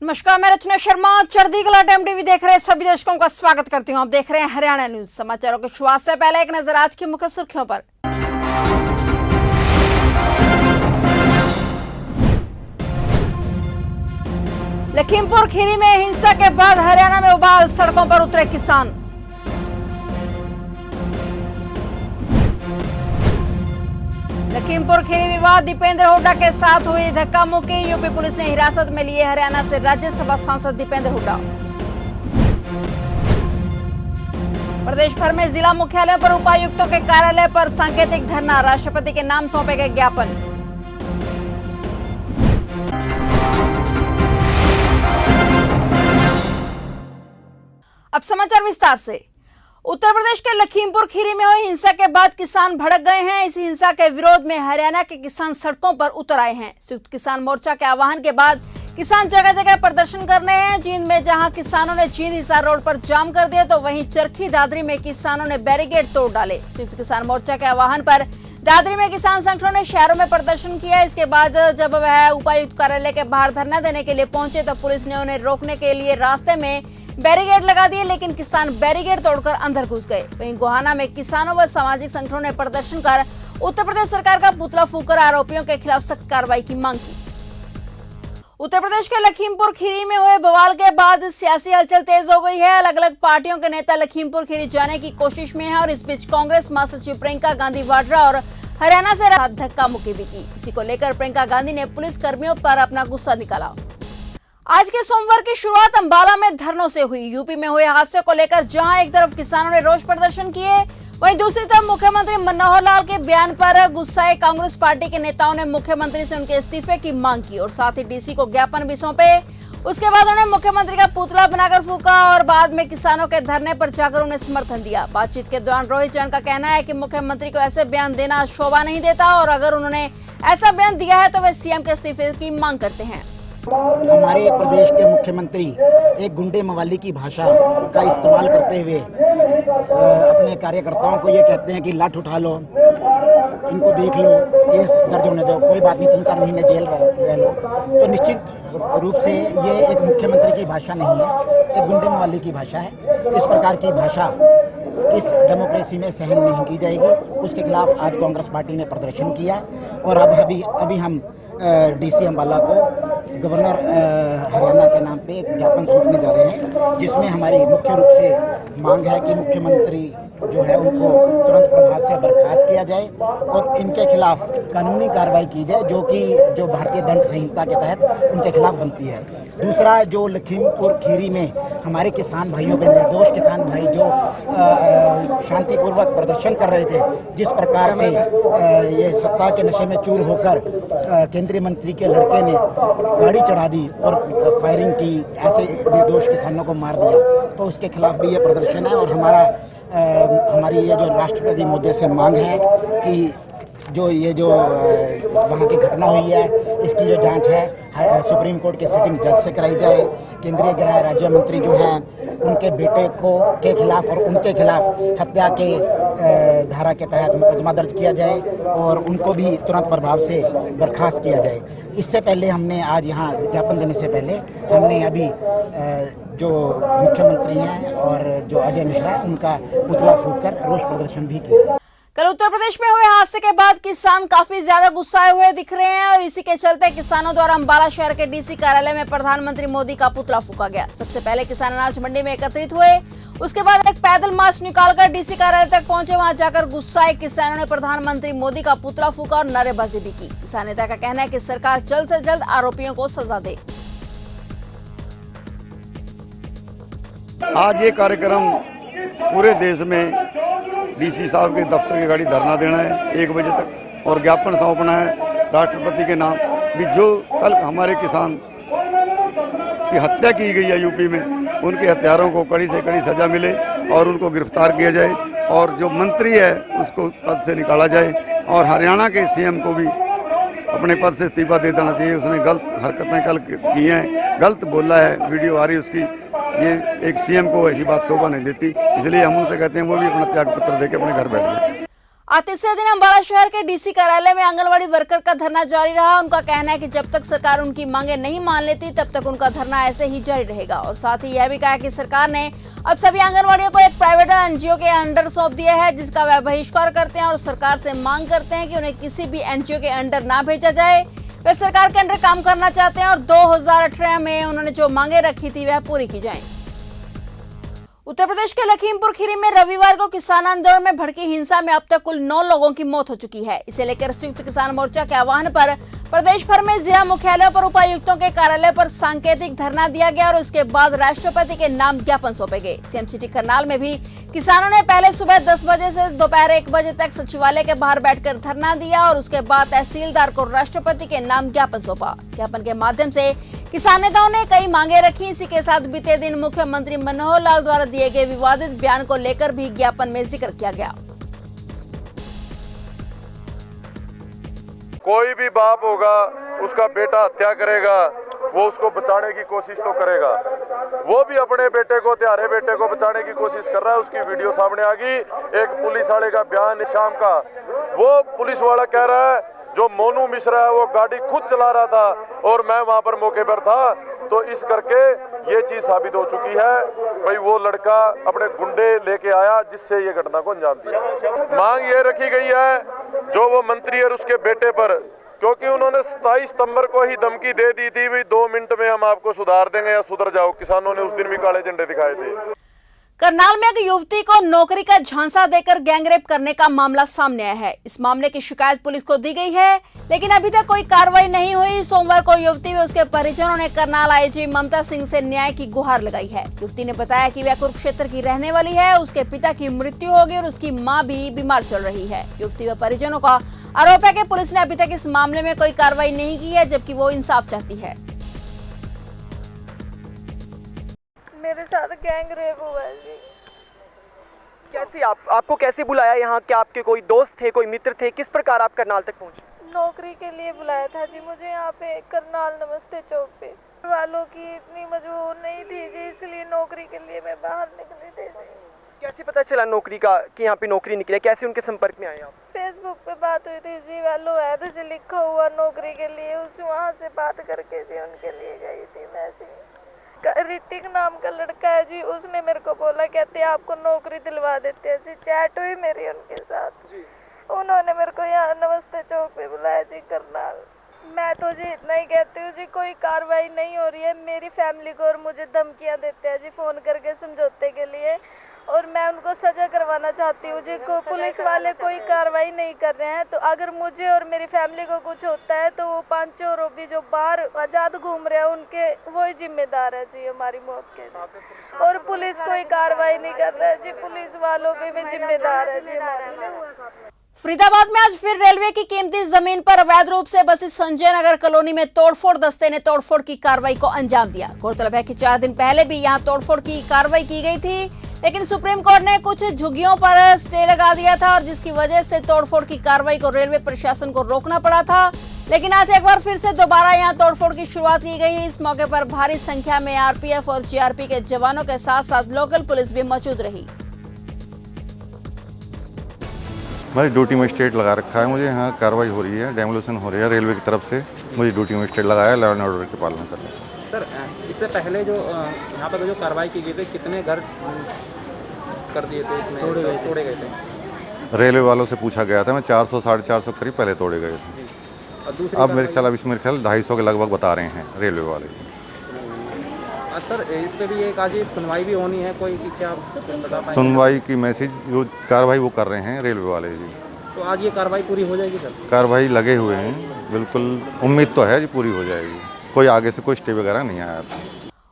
नमस्कार, मैं रचना शर्मा। चढ़ती कला टाइम टीवी देख रहे सभी दर्शकों का स्वागत करती हूं। आप देख रहे हैं हरियाणा न्यूज। समाचारों की शुरुआत से पहले एक नजर आज की मुख्य सुर्खियों पर। लखीमपुर खीरी में हिंसा के बाद हरियाणा में उबाल, सड़कों पर उतरे किसान। लखीमपुर खीरी विवाद, दीपेंद्र हुड्डा के साथ हुई धक्का मुक्की। यूपी पुलिस ने हिरासत में लिए हरियाणा से राज्यसभा सांसद दीपेंद्र हुड्डा। प्रदेश भर में जिला मुख्यालयों पर उपायुक्तों के कार्यालय पर सांकेतिक धरना, राष्ट्रपति के नाम सौंपे गए ज्ञापन। अब समाचार विस्तार से। उत्तर प्रदेश के लखीमपुर खीरी में हुई हिंसा के बाद किसान भड़क गए हैं। इस हिंसा के विरोध में हरियाणा के किसान सड़कों पर उतर आए हैं। संयुक्त किसान मोर्चा के आह्वान के बाद किसान जगह जगह प्रदर्शन कर रहे हैं। जींद में जहां किसानों ने जींद हिसार रोड पर जाम कर दिया, तो वहीं चरखी दादरी में किसानों ने बैरिकेड तोड़ डाले। संयुक्त किसान मोर्चा के आह्वान पर दादरी में किसान संगठनों ने शहरों में प्रदर्शन किया। इसके बाद जब वह उपायुक्त कार्यालय के बाहर धरना देने के लिए पहुंचे, तो पुलिस ने उन्हें रोकने के लिए रास्ते में बैरिकेड लगा दिए, लेकिन किसान बैरिकेड तोड़कर अंदर घुस गए। वहीं गोहाना में किसानों व सामाजिक संगठनों ने प्रदर्शन कर उत्तर प्रदेश सरकार का पुतला फूंककर आरोपियों के खिलाफ सख्त कार्रवाई की मांग की। उत्तर प्रदेश के लखीमपुर खीरी में हुए बवाल के बाद सियासी हलचल तेज हो गई है। अलग अलग पार्टियों के नेता लखीमपुर खीरी जाने की कोशिश में हैं और इस बीच कांग्रेस महासचिव प्रियंका गांधी वाड्रा और हरियाणा से धक्का मुक्की भी की। इसी को लेकर प्रियंका गांधी ने पुलिस कर्मियों पर अपना गुस्सा निकाला। आज के सोमवार की शुरुआत अंबाला में धरनों से हुई। यूपी में हुए हादसे को लेकर जहां एक तरफ किसानों ने रोष प्रदर्शन किए, वहीं दूसरी तरफ मुख्यमंत्री मनोहर लाल के बयान पर गुस्साए कांग्रेस पार्टी के नेताओं ने मुख्यमंत्री से उनके इस्तीफे की मांग की और साथ ही डीसी को ज्ञापन भी सौंपे। उसके बाद उन्होंने मुख्यमंत्री का पुतला बनाकर फूंका और बाद में किसानों के धरने पर जाकर उन्हें समर्थन दिया। बातचीत के दौरान रोहित जैन का कहना है कि मुख्यमंत्री को ऐसे बयान देना शोभा नहीं देता और अगर उन्होंने ऐसा बयान दिया है तो वे सीएम के इस्तीफे की मांग करते हैं। हमारे प्रदेश के मुख्यमंत्री एक गुंडे मवाली की भाषा का इस्तेमाल करते हुए अपने कार्यकर्ताओं को ये कहते हैं कि लाठ उठा लो, इनको देख लो, केस दर्ज होने दो, कोई बात नहीं, 3-4 महीने जेल रह लो। तो निश्चित रूप से ये एक मुख्यमंत्री की भाषा नहीं है, एक गुंडे मवाली की भाषा है। इस प्रकार की भाषा इस डेमोक्रेसी में सहन नहीं की जाएगी। उसके खिलाफ आज कांग्रेस पार्टी ने प्रदर्शन किया और अभी हम डीसी अंबाला को गवर्नर हरियाणा के नाम पे एक ज्ञापन सौंपने जा रहे हैं, जिसमें हमारी मुख्य रूप से मांग है कि मुख्यमंत्री जो है उनको तुरंत प्रभाव से बर्खास्त किया जाए और इनके खिलाफ कानूनी कार्रवाई की जाए, जो भारतीय दंड संहिता के तहत उनके खिलाफ बनती है। दूसरा, जो लखीमपुर खीरी में हमारे किसान भाइयों पे, निर्दोष किसान भाई जो शांतिपूर्वक प्रदर्शन कर रहे थे, जिस प्रकार से ये सत्ता के नशे में चूर होकर केंद्रीय मंत्री के लड़के ने गाड़ी चढ़ा दी और फायरिंग की, ऐसे निर्दोष किसानों को मार दिया, तो उसके खिलाफ भी ये प्रदर्शन है। और हमारी ये जो राष्ट्रपति मुद्दे से मांग है कि जो वहाँ की घटना हुई है, इसकी जो जांच है सुप्रीम कोर्ट के सिटिंग जज से कराई जाए। केंद्रीय गृह राज्य मंत्री जो हैं उनके बेटे के खिलाफ और उनके खिलाफ हत्या के धारा के तहत मुकदमा दर्ज किया जाए और उनको भी तुरंत प्रभाव से बर्खास्त किया जाए। इससे पहले हमने आज यहाँ ज्ञापन देने से पहले हमने अभी जो मुख्यमंत्री हैं और जो अजय मिश्रा है उनका पुतला फूंककर रोष प्रदर्शन भी किया। कल उत्तर प्रदेश में हुए हादसे के बाद किसान काफी ज्यादा गुस्साए हुए दिख रहे हैं और इसी के चलते किसानों द्वारा अंबाला शहर के डीसी कार्यालय में प्रधानमंत्री मोदी का पुतला फूंका गया। सबसे पहले किसान अनाज मंडी में एकत्रित हुए, उसके बाद एक पैदल मार्च निकालकर डीसी कार्यालय तक पहुंचे। वहां जाकर गुस्साए किसानों ने प्रधानमंत्री मोदी का पुतला फूंका और नारेबाजी भी की। किसान नेता का कहना है कि सरकार जल्द से जल्द आरोपियों को सजा दे। आज ये कार्यक्रम पूरे देश में डीसी साहब के दफ्तर की गाड़ी धरना देना है 1 बजे तक और ज्ञापन सौंपना है राष्ट्रपति के नाम भी। जो कल हमारे किसान की हत्या की गई है यूपी में, उनके हत्यारों को कड़ी से कड़ी सजा मिले और उनको गिरफ्तार किया जाए और जो मंत्री है उसको पद से निकाला जाए और हरियाणा के सीएम को भी अपने पद से इस्तीफा दे देना चाहिए। उसने गलत हरकतें कल की हैं, गलत बोला है, वीडियो आ रही है उसकी। ये एक सीएम को ऐसी बात शोभा नहीं देती, इसलिए हम उनसे कहते हैं वो भी अपना त्याग पत्र देके अपने घर बैठ जाए। आज तीसरे दिन अम्बाला शहर के डीसी कार्यालय में आंगनवाड़ी वर्कर का धरना जारी रहा। उनका कहना है कि जब तक सरकार उनकी मांगे नहीं मान लेती तब तक उनका धरना ऐसे ही जारी रहेगा। और साथ ही यह भी कहा कि सरकार ने अब सभी आंगनवाड़ियों को एक प्राइवेट एनजीओ के अंडर सौंप दिया है, जिसका वह बहिष्कार करते हैं और सरकार से मांग करते हैं कि उन्हें किसी भी एनजीओ के अंडर ना भेजा जाए। वे सरकार के अंडर काम करना चाहते हैं और 2018 में उन्होंने जो मांगे रखी थी वह पूरी की जाए। उत्तर प्रदेश के लखीमपुर खीरी में रविवार को किसान आंदोलन में भड़की हिंसा में अब तक कुल 9 लोगों की मौत हो चुकी है। इसे लेकर संयुक्त किसान मोर्चा के आह्वान पर प्रदेश भर में जिला मुख्यालयों पर उपायुक्तों के कार्यालय पर सांकेतिक धरना दिया गया और उसके बाद राष्ट्रपति के नाम ज्ञापन सौंपे गए। सीएम सिटी करनाल में भी किसानों ने पहले सुबह 10 बजे से दोपहर 1 बजे तक सचिवालय के बाहर बैठकर धरना दिया और उसके बाद तहसीलदार को राष्ट्रपति के नाम ज्ञापन सौंपा। ज्ञापन के माध्यम से किसान नेताओं ने कई मांगे रखी। इसी के साथ बीते दिन मुख्यमंत्री मनोहर लाल द्वारा दिए गए विवादित बयान को लेकर भी ज्ञापन में जिक्र किया गया। कोई भी बाप होगा, उसका बेटा हत्या करेगा, वो उसको बचाने की कोशिश तो करेगा। वो भी अपने बेटे को, त्यारे बेटे को बचाने की कोशिश कर रहा है। उसकी वीडियो सामने आ गई, एक पुलिस वाले का बयान शाम का। वो पुलिस वाला कह रहा है जो मोनू मिश्रा है वो गाड़ी खुद चला रहा था और मैं वहां पर मौके पर था। तो इस करके ये चीज साबित हो चुकी है भाई वो लड़का अपने गुंडे लेके आया जिससे ये घटना को अंजाम दिया। मांग ये रखी गई है जो वो मंत्री और उसके बेटे पर, क्योंकि उन्होंने 27 सितंबर को ही धमकी दे दी थी भी 2 मिनट में हम आपको सुधार देंगे या सुधर जाओ। किसानों ने उस दिन भी काले झंडे दिखाए थे। करनाल में एक युवती को नौकरी का झांसा देकर गैंगरेप करने का मामला सामने आया है। इस मामले की शिकायत पुलिस को दी गई है, लेकिन अभी तक कोई कार्रवाई नहीं हुई। सोमवार को युवती व उसके परिजनों ने करनाल आईजी ममता सिंह से न्याय की गुहार लगाई है। युवती ने बताया कि वह कुरुक्षेत्र की रहने वाली है, उसके पिता की मृत्यु हो गई और उसकी मां भी बीमार चल रही है। युवती व परिजनों का आरोप है कि पुलिस ने अभी तक इस मामले में कोई कार्रवाई नहीं की है, जबकि वो इंसाफ चाहती है। मेरे साथ गैंग रेप हुआ है जी। कैसे आपको कैसे बुलाया यहाँ? क्या आपके कोई दोस्त थे, कोई मित्र थे? किस प्रकार आप करनाल तक पहुँचे? नौकरी के लिए बुलाया था जी मुझे यहाँ पे करनाल नमस्ते चौक पे। वालों की इतनी मजबूर नहीं थी जी, इसलिए नौकरी के लिए मैं बाहर निकली थी जी। कैसे पता चला नौकरी का कि यहाँ पे नौकरी निकले? कैसे उनके संपर्क में आए आप? फेसबुक पे बात हुई थी जी, वालों है तो जी लिखा हुआ नौकरी के लिए, उस वहाँ से बात करके जी उनके लिए गई थी मैं जी। ऋतिक नाम का लड़का है जी, उसने मेरे को बोला कहते आपको नौकरी दिलवा देते हैं जी। चैट हुई मेरी उनके साथ जी। उन्होंने मेरे को यहाँ नमस्ते चौक पे बुलाया जी करनाल। मैं तो जी इतना ही कहती हूँ जी कोई कार्रवाई नहीं हो रही है। मेरी फैमिली को और मुझे धमकियाँ देते हैं जी फ़ोन करके समझौते के लिए, और मैं उनको सजा करवाना चाहती हूँ जी। को पुलिस वाले कोई कार्रवाई नहीं कर रहे हैं, तो अगर मुझे और मेरी फैमिली को कुछ होता है तो वो 5 चोर भी जो बाहर आज़ाद घूम रहे हैं उनके वही जिम्मेदार है जी हमारी मौत के। और पुलिस कोई कार्रवाई नहीं कर रहा है जी, पुलिस वालों के भी जिम्मेदार है जी। फरीदाबाद में आज फिर रेलवे की कीमती जमीन पर अवैध रूप से बसी संजय नगर कॉलोनी में तोड़फोड़ दस्ते ने तोड़फोड़ की कार्रवाई को अंजाम दिया। गौरतलब है कि 4 दिन पहले भी यहां तोड़फोड़ की कार्रवाई की गई थी, लेकिन सुप्रीम कोर्ट ने कुछ झुग्गियों पर स्टे लगा दिया था और जिसकी वजह से तोड़फोड़ की कार्रवाई को रेलवे प्रशासन को रोकना पड़ा था। लेकिन आज एक बार फिर से दोबारा यहां तोड़फोड़ की शुरुआत की गई। इस मौके पर भारी संख्या में आरपीएफ और जीआरपी के जवानों के साथ साथ लोकल पुलिस भी मौजूद रही। भाई ड्यूटी में स्टेट लगा रखा है, मुझे यहाँ कार्रवाई हो रही है, डेमोलेशन हो रही है रेलवे की तरफ से। मुझे ड्यूटी में स्टेट लगाया, लॉ एंड ऑर्डर की पालना करने। सर इससे पहले जो यहाँ पर जो कार्रवाई की गई थी, कितने घर कर दिए थे, तोड़े गए थे? रेलवे वालों से पूछा गया था, मैं 400 साढ़े 400 करीब पहले तोड़े गए थे। अब मेरे ख्याल 250 के लगभग बता रहे हैं रेलवे वाले। सर इस पर भी एक आज सुनवाई भी होनी है कोई कि क्या बता पाएंगे? सुनवाई की मैसेज जो कार्रवाई वो कर रहे हैं रेलवे वाले जी। तो आज ये कार्रवाई पूरी हो जाएगी सर? कार्रवाई लगे हुए हैं, बिल्कुल उम्मीद तो है जी पूरी हो जाएगी। कोई आगे से कोई स्टे वगैरह नहीं आया।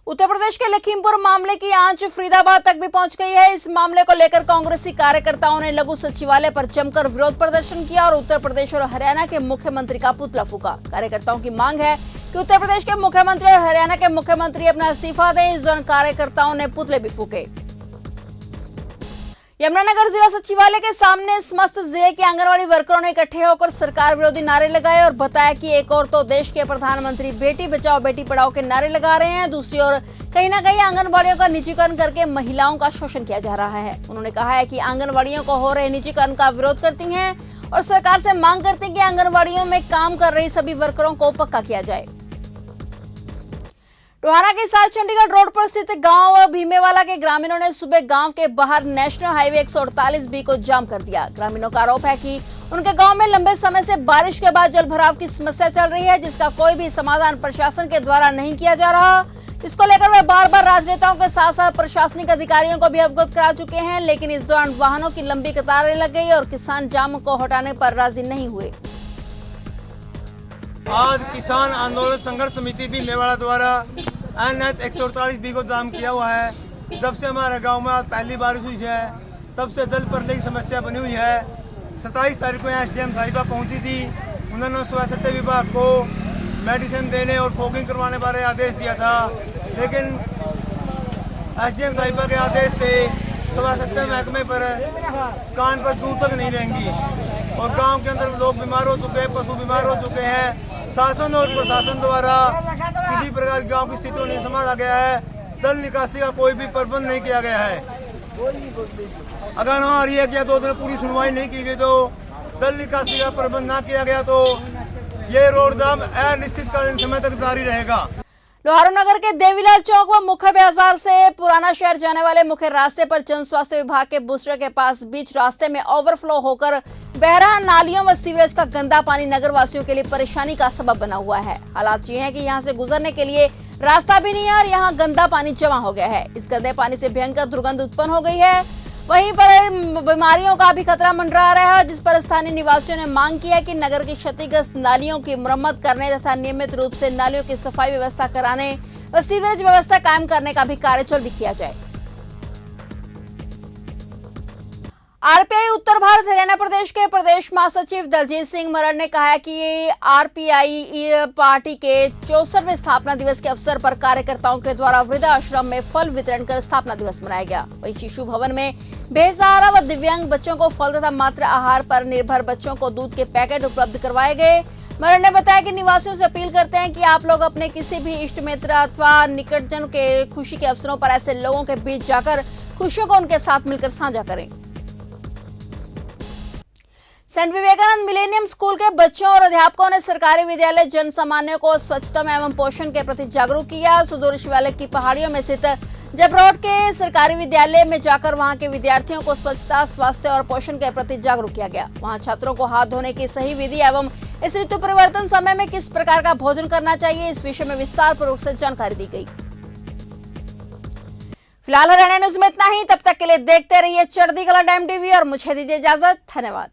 उत्तर प्रदेश के लखीमपुर मामले की आंच फरीदाबाद तक भी पहुंच गई है। इस मामले को लेकर कांग्रेसी कार्यकर्ताओं ने लघु सचिवालय पर जमकर विरोध प्रदर्शन किया और उत्तर प्रदेश और हरियाणा के मुख्यमंत्री का पुतला फूंका। कार्यकर्ताओं की मांग है कि उत्तर प्रदेश के मुख्यमंत्री और हरियाणा के मुख्यमंत्री अपना इस्तीफा दें। इस दौरान कार्यकर्ताओं ने पुतले भी फूंके। यमुनानगर जिला सचिवालय के सामने समस्त जिले के आंगनवाड़ी वर्करों ने इकट्ठे होकर सरकार विरोधी नारे लगाए और बताया कि एक और तो देश के प्रधानमंत्री बेटी बचाओ बेटी पढ़ाओ के नारे लगा रहे हैं, दूसरी ओर कहीं ना कहीं आंगनवाड़ियों का निजीकरण करके महिलाओं का शोषण किया जा रहा है। उन्होंने कहा है कि आंगनवाड़ियों को हो रहे निजीकरण का विरोध करती हैं और सरकार से मांग करती हैं कि आंगनवाड़ियों में काम कर रही सभी वर्करों को पक्का किया जाए। टोहाना के साथ चंडीगढ़ रोड पर स्थित गांव भीमेवाला के ग्रामीणों ने सुबह गांव के बाहर नेशनल हाईवे 148B को जाम कर दिया। ग्रामीणों का आरोप है कि उनके गांव में लंबे समय से बारिश के बाद जल भराव की समस्या चल रही है, जिसका कोई भी समाधान प्रशासन के द्वारा नहीं किया जा रहा। इसको लेकर वे बार बार राजनेताओं के साथ साथ प्रशासनिक अधिकारियों को भी अवगत करा चुके हैं, लेकिन इस दौरान वाहनों की लंबी कतारें लग गई और किसान जाम को हटाने पर राजी नहीं हुए। आज किसान आंदोलन संघर्ष समिति भी मेवाड़ा द्वारा NH 148B को जाम किया हुआ है। जब से हमारे गांव में आज पहली बारिश हुई है तब से जल भरने की समस्या बनी हुई है। 27 तारीख को यहाँ SDM साहिबा पहुंची थी। उन्होंने स्वास्थ्य विभाग को मेडिसिन देने और फॉगिंग करवाने बारे आदेश दिया था, लेकिन SDM साहिबा के आदेश से स्वास्थ्य महकमे पर कान पर दूर तक नहीं रहेंगी और गांव के अंदर लोग बीमार हो चुके हैं, पशु बीमार हो चुके हैं। शासन और प्रशासन द्वारा किसी प्रकार की गांव की स्थिति नहीं संभाला गया है। जल निकासी का कोई भी प्रबंध नहीं किया गया है। अगर हमारी एक या 2 दिन पूरी सुनवाई नहीं की गई तो जल निकासी का प्रबंध न किया गया तो ये रोड जाम अनिश्चितकालीन समय तक जारी रहेगा। लोहारू नगर के देवीलाल चौक व मुख्य बाजार से पुराना शहर जाने वाले मुख्य रास्ते पर जन स्वास्थ्य विभाग के बूस्टर के पास बीच रास्ते में ओवरफ्लो होकर बह रहा नालियों व सीवरेज का गंदा पानी नगर वासियों के लिए परेशानी का सबब बना हुआ है। हालात ये है कि यहाँ से गुजरने के लिए रास्ता भी नहीं है और यहाँ गंदा पानी जमा हो गया है। इस गंदे पानी से भयंकर दुर्गंध उत्पन्न हो गई है। वहीं पर बीमारियों का भी खतरा मंडरा रहा है, जिस पर स्थानीय निवासियों ने मांग की है कि नगर की क्षतिग्रस्त नालियों की मरम्मत करने तथा नियमित रूप से नालियों की सफाई व्यवस्था कराने और सीवरेज व्यवस्था कायम करने का भी कार्य जल्दी किया जाए। आरपीआई उत्तर भारत हरियाणा प्रदेश के प्रदेश महासचिव दलजीत सिंह मरड़ ने कहा है कि आरपीआई पार्टी के 64वें स्थापना दिवस के अवसर पर कार्यकर्ताओं के द्वारा वृद्धाश्रम में फल वितरण कर स्थापना दिवस मनाया गया। वहीं शिशु भवन में बेसहारा व दिव्यांग बच्चों को फल तथा मात्र आहार पर निर्भर बच्चों को दूध के पैकेट उपलब्ध करवाए गए। मरड़ ने बताया कि निवासियों से अपील करते हैं कि आप लोग अपने किसी भी इष्ट मित्र अथवा निकटजन के खुशी के अवसरों पर ऐसे लोगों के बीच जाकर खुशियों को उनके साथ मिलकर साझा करें। सेंट विवेकानंद मिलेनियम स्कूल के बच्चों और अध्यापकों ने सरकारी विद्यालय जन सामान्य को स्वच्छता एवं पोषण के प्रति जागरूक किया। सुदूर शिवालय की पहाड़ियों में स्थित जबरोड के सरकारी विद्यालय में जाकर वहां के विद्यार्थियों को स्वच्छता, स्वास्थ्य और पोषण के प्रति जागरूक किया गया। वहां छात्रों को हाथ धोने की सही विधि एवं इस ऋतु परिवर्तन समय में किस प्रकार का भोजन करना चाहिए, इस विषय में विस्तार पूर्वक से जानकारी दी गई। फिलहाल हरियाणा न्यूज में इतना ही। तब तक के लिए देखते रहिए चढ़ती कला टाइम टीवी और मुझे दीजिए इजाजत। धन्यवाद।